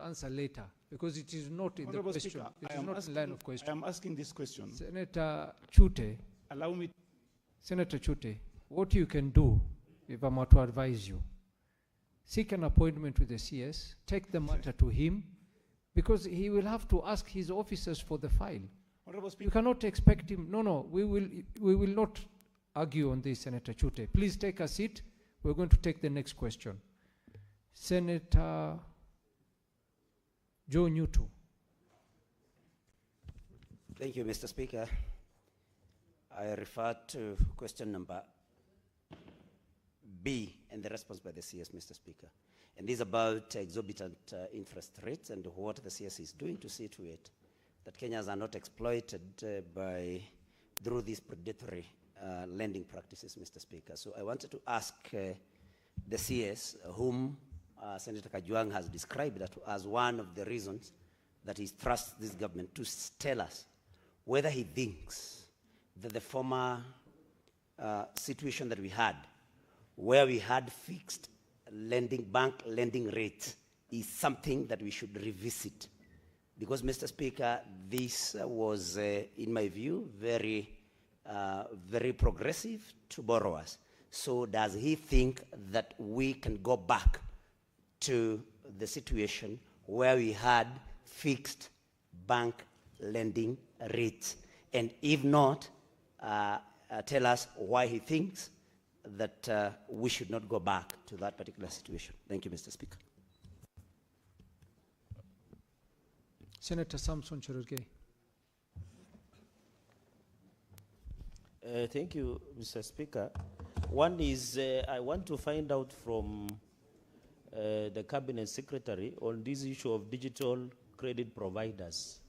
answer later, because it is not in Honorable the question. Speaker, It is not in line of question. I am asking this question. Senator Chute, Allow me. Senator Chute, what you can do, if I'm to advise you, seek an appointment with the CS, take the matter to him, because he will have to ask his officers for the file. Honorable Speaker. You cannot expect him. No, we will not argue on this, Senator Chute. Please take a seat. We're going to take the next question. Senator Joe Nyutu. Thank you, Mr. Speaker. I refer to question number B and the response by the CS, Mr. Speaker. And this is about exorbitant interest rates and what the CS is doing to see to it that Kenyans are not exploited through these predatory lending practices, Mr. Speaker. So I wanted to ask the CS, whom Senator Kajwang has described as one of the reasons that he trusts this government, to tell us whether he thinks that the former situation that we had, where we had fixed bank lending rates, is something that we should revisit. Because, Mr. Speaker, this was, in my view, very progressive to borrowers. So does he think that we can go back to the situation where we had fixed bank lending rates? And if not, tell us why he thinks that we should not go back to that particular situation. Thank you, Mr. Speaker. Senator Samson Cherargei. Thank you, Mr. Speaker. One is, I want to find out from the Cabinet Secretary on this issue of digital credit providers.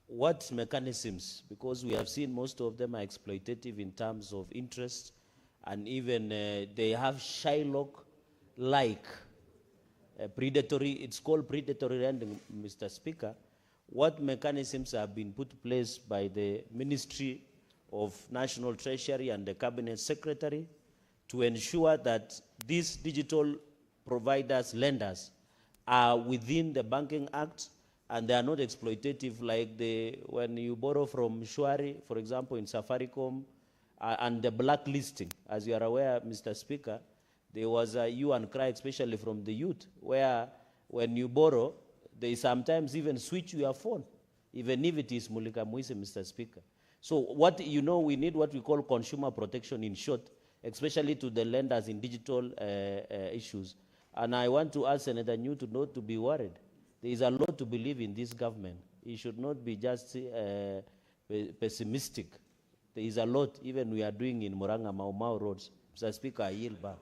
What mechanisms, because we have seen most of them are exploitative in terms of interest, and even they have Shylock-like predatory, it's called predatory lending, Mr. Speaker. What mechanisms have been put in place by the Ministry of National Treasury and the Cabinet Secretary to ensure that these digital providers, lenders, are within the Banking Act and they are not exploitative like when you borrow from Shwari, for example, in Safaricom, and the blacklisting? As you are aware, Mr. Speaker, there was a hue and cry, especially from the youth, where when you borrow, they sometimes even switch your phone, even if it is Mulika Muise, Mr. Speaker. So we need what we call consumer protection in short, especially to the lenders in digital issues. And I want to ask Senator Nyutu not to be worried. There is a lot to believe in this government. He should not be just pessimistic. There is a lot even we are doing in Muranga Mau Mau roads. Mr. Speaker, I yield back.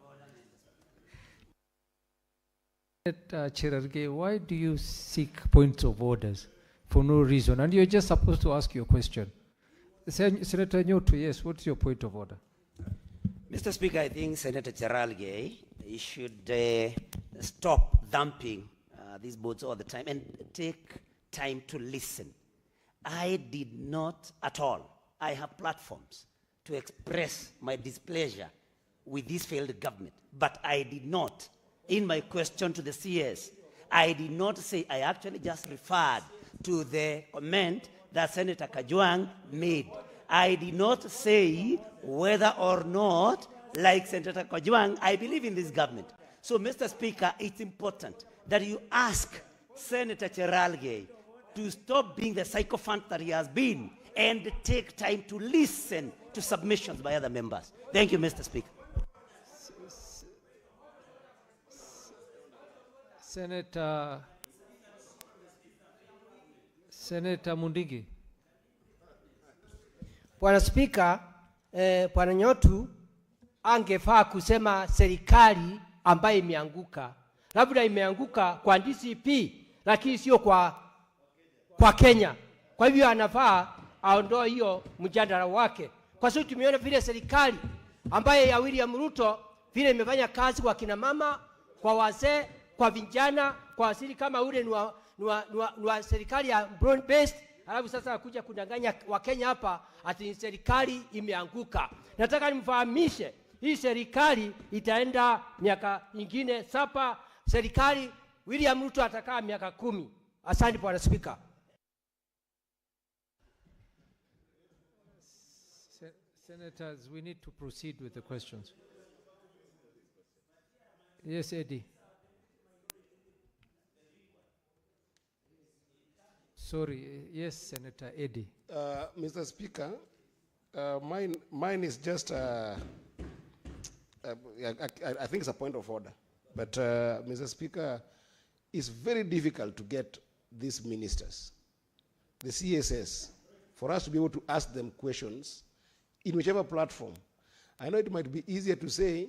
Cherargei, why do you seek points of orders for no reason? And you're just supposed to ask your question. Senator Nyutu, yes, what's your point of order? Mr. Speaker, I think Senator Cherargei should stop dumping these boats all the time and take time to listen. I did not at all. I have platforms to express my displeasure with this failed government, but I did not. In my question to the CS, I did not say, I actually just referred to the comment that Senator Kajwang made. I did not say whether or not, like Senator Kajwang, I believe in this government. So, Mr. Speaker, it's important that you ask Senator Cherargei to stop being the sycophant that he has been and take time to listen to submissions by other members. Thank you, Mr. Speaker. Senator Mundigi. Bwana Spika, Bwana Nyutu angefaa kusema serikali ambayo imeanguka. Labda imeanguka kwa DCP, lakini sio kwa Kenya. Kwa hivyo anafaa aondoe hiyo mjadala wake. Kwa sababu tumeona vile serikali ambayo ya William Ruto vile imefanya kazi kwa kina mama, kwa wazee, kwa vijana, kwa asili kama ule ni wa serikali ya broad based, alafu sasa akuja kudanganya Wakenya hapa ati serikali imeanguka. Nataka nimfahamishe hii serikali itaenda miaka nyingine 7. Serikali William Ruto atakaa miaka 10. Asante Bwana Spika. Senators, we need to proceed with the questions. Yes, Eddie. Sorry, yes, Senator Eddie. Mr. Speaker, mine is just, I think it's a point of order. But, Mr. Speaker, it's very difficult to get these ministers, the CSS, for us to be able to ask them questions in whichever platform. I know it might be easier to say,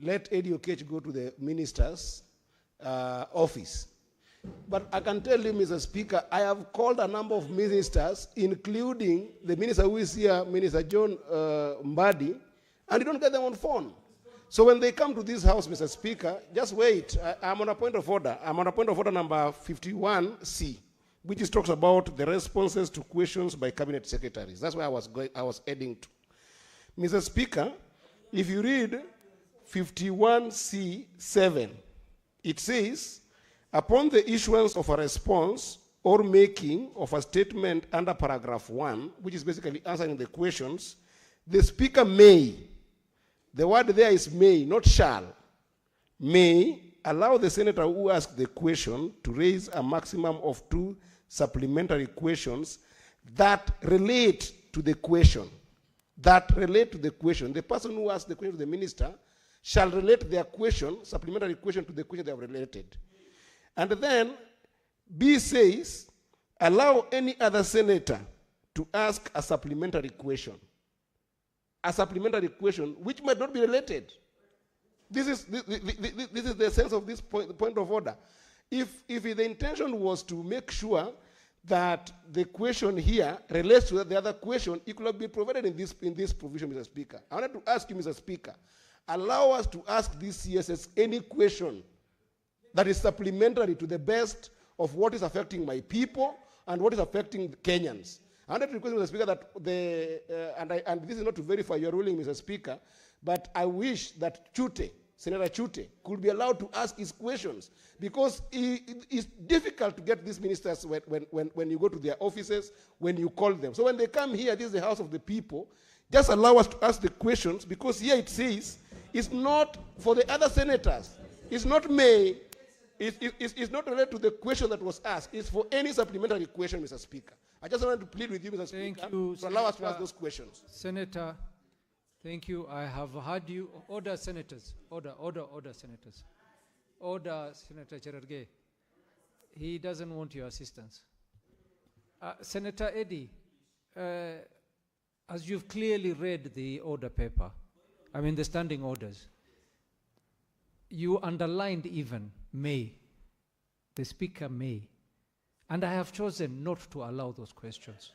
let Eddie Okech go to the minister's office. But I can tell you, Mr. Speaker, I have called a number of ministers, including the minister who is here, Minister John Mbadi, and you don't get them on phone. So when they come to this house, Mr. Speaker, just wait. I'm on a point of order. I'm on a point of order number 51C, which talks about the responses to questions by cabinet secretaries. That's where I was heading to. Mr. Speaker, if you read 51C7, it says, upon the issuance of a response or making of a statement under paragraph 1, which is basically answering the questions, the Speaker may, the word there is may, not shall, may allow the senator who asks the question to raise a maximum of 2 supplementary questions that relate to the question. That relate to the question. The person who asks the question to the minister shall relate their question, supplementary question, to the question they have related. And then B says, allow any other senator to ask a supplementary question. A supplementary question which might not be related. This is the sense of this point of order. If the intention was to make sure that the question here relates to the other question, it could have been provided in this provision, Mr. Speaker. I wanted to ask you, Mr. Speaker, allow us to ask this CSS any question that is supplementary to the best of what is affecting my people and what is affecting Kenyans. I wanted to request, Mr. Speaker, that and this is not to verify your ruling, Mr. Speaker, but I wish that Senator Chute, could be allowed to ask his questions, because it's difficult to get these ministers when you go to their offices, when you call them. So when they come here, this is the house of the people, just allow us to ask the questions, because here it says, it's not for the other senators. It's not may. It's not related to the question that was asked. It's for any supplementary question, Mr. Speaker. I just wanted to plead with you, Mr. Speaker, to allow us to ask those questions. Senator, thank you. I have heard you. Order, senators. Order, senators. Order, Senator Cherargei. He doesn't want your assistance. Senator Eddie, as you've clearly read the order paper, I mean the standing orders, you underlined even may. The Speaker may. And I have chosen not to allow those questions.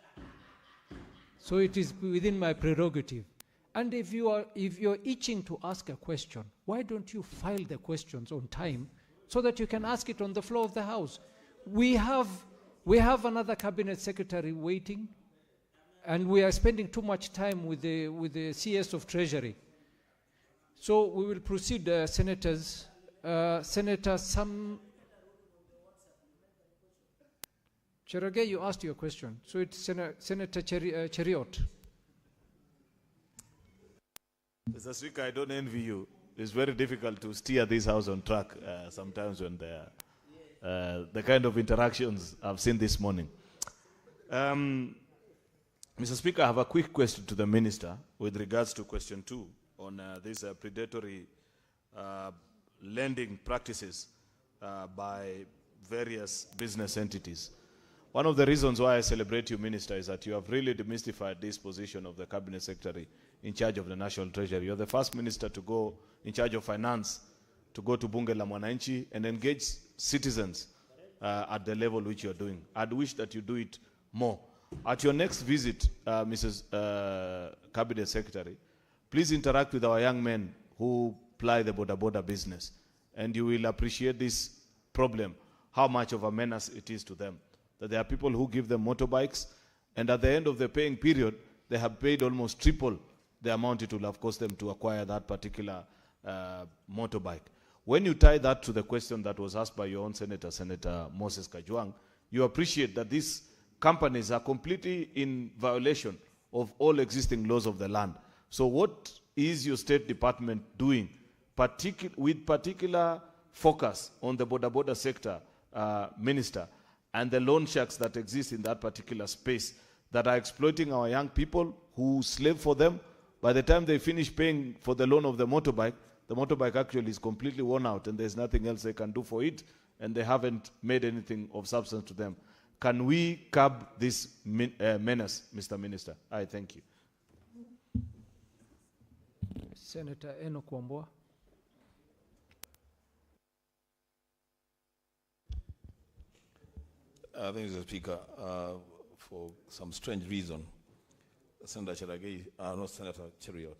So it is within my prerogative. And if you're itching to ask a question, why don't you file the questions on time so that you can ask it on the floor of the House? We have another cabinet secretary waiting, and we are spending too much time with the CS of Treasury. So we will proceed, senators. Senator Cherargei, you asked your question. So it's Senator Cheriot. Mr. Speaker, I don't envy you. It's very difficult to steer this house on track sometimes when the kind of interactions I've seen this morning. Mr. Speaker, I have a quick question to the Minister with regards to question 2 on these predatory lending practices by various business entities. One of the reasons why I celebrate you, Minister, is that you have really demystified this position of the Cabinet Secretary in charge of the National Treasury. You're the first minister to go in charge of finance, to go to Bunge la Mwananchi and engage citizens at the level which you're doing. I'd wish that you do it more. At your next visit, Mrs. Cabinet Secretary, please interact with our young men who ply the border business, and you will appreciate this problem, how much of a menace it is to them. That there are people who give them motorbikes, and at the end of the paying period, they have paid almost triple the amount it will have cost them to acquire that particular motorbike. When you tie that to the question that was asked by your own senator, Senator Moses Kajwang, you appreciate that these companies are completely in violation of all existing laws of the land. So what is your State Department doing with particular focus on the border sector, Minister, and the loan sharks that exist in that particular space that are exploiting our young people who slave for them? By the time they finish paying for the loan of the motorbike actually is completely worn out and there's nothing else they can do for it, and they haven't made anything of substance to them. Can we curb this menace, Mr. Minister? I thank you. Senator Enoch Wambua. Thank you, Mr. Speaker. For some strange reason, Senator Cherargei, not Senator Cheriot,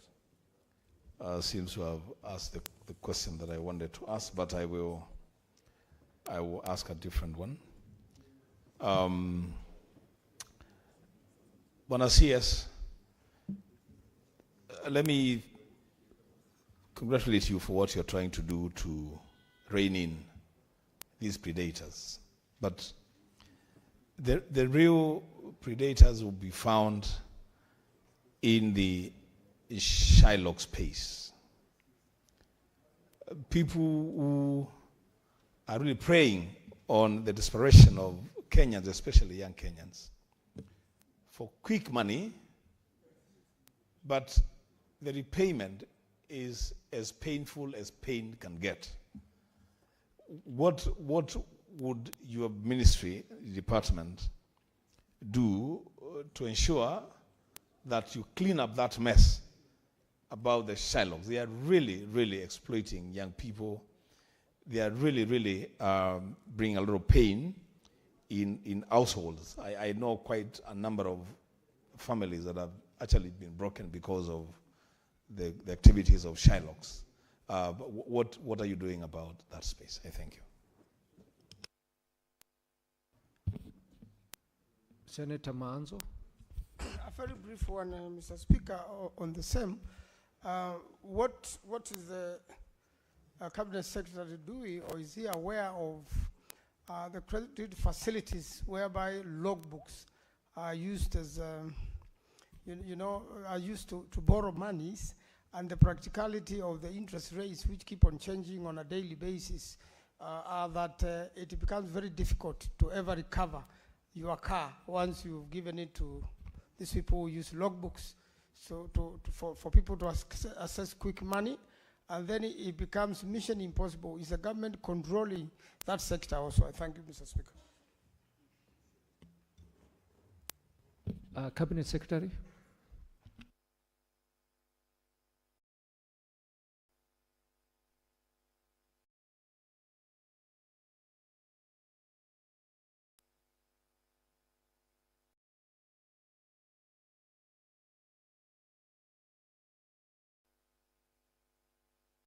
seems to have asked the question that I wanted to ask, but I will ask a different one. Bwana CS, let me congratulate you for what you're trying to do to rein in these predators. But the real predators will be found in the Shylock space. People who are really preying on the desperation of Kenyans, especially young Kenyans, for quick money, but the repayment is as painful as pain can get. What would your ministry, department, do to ensure that you clean up that mess about the Shylocks? They are really, really exploiting young people. They are really, really bringing a lot of pain in households. I know quite a number of families that have actually been broken because of the activities of Shylocks. What are you doing about that space? I thank you. Senator Manzo. A very brief one, Mr. Speaker, on the same. What is the Cabinet Secretary doing, or is he aware of the credit facilities whereby logbooks are used as, are used to borrow monies, and the practicality of the interest rates, which keep on changing on a daily basis, are that it becomes very difficult to ever recover your car once you've given it to these people who use logbooks, so for people to access quick money, and then it becomes mission impossible. Is the government controlling that sector also? I thank you, Mr. Speaker. Cabinet Secretary.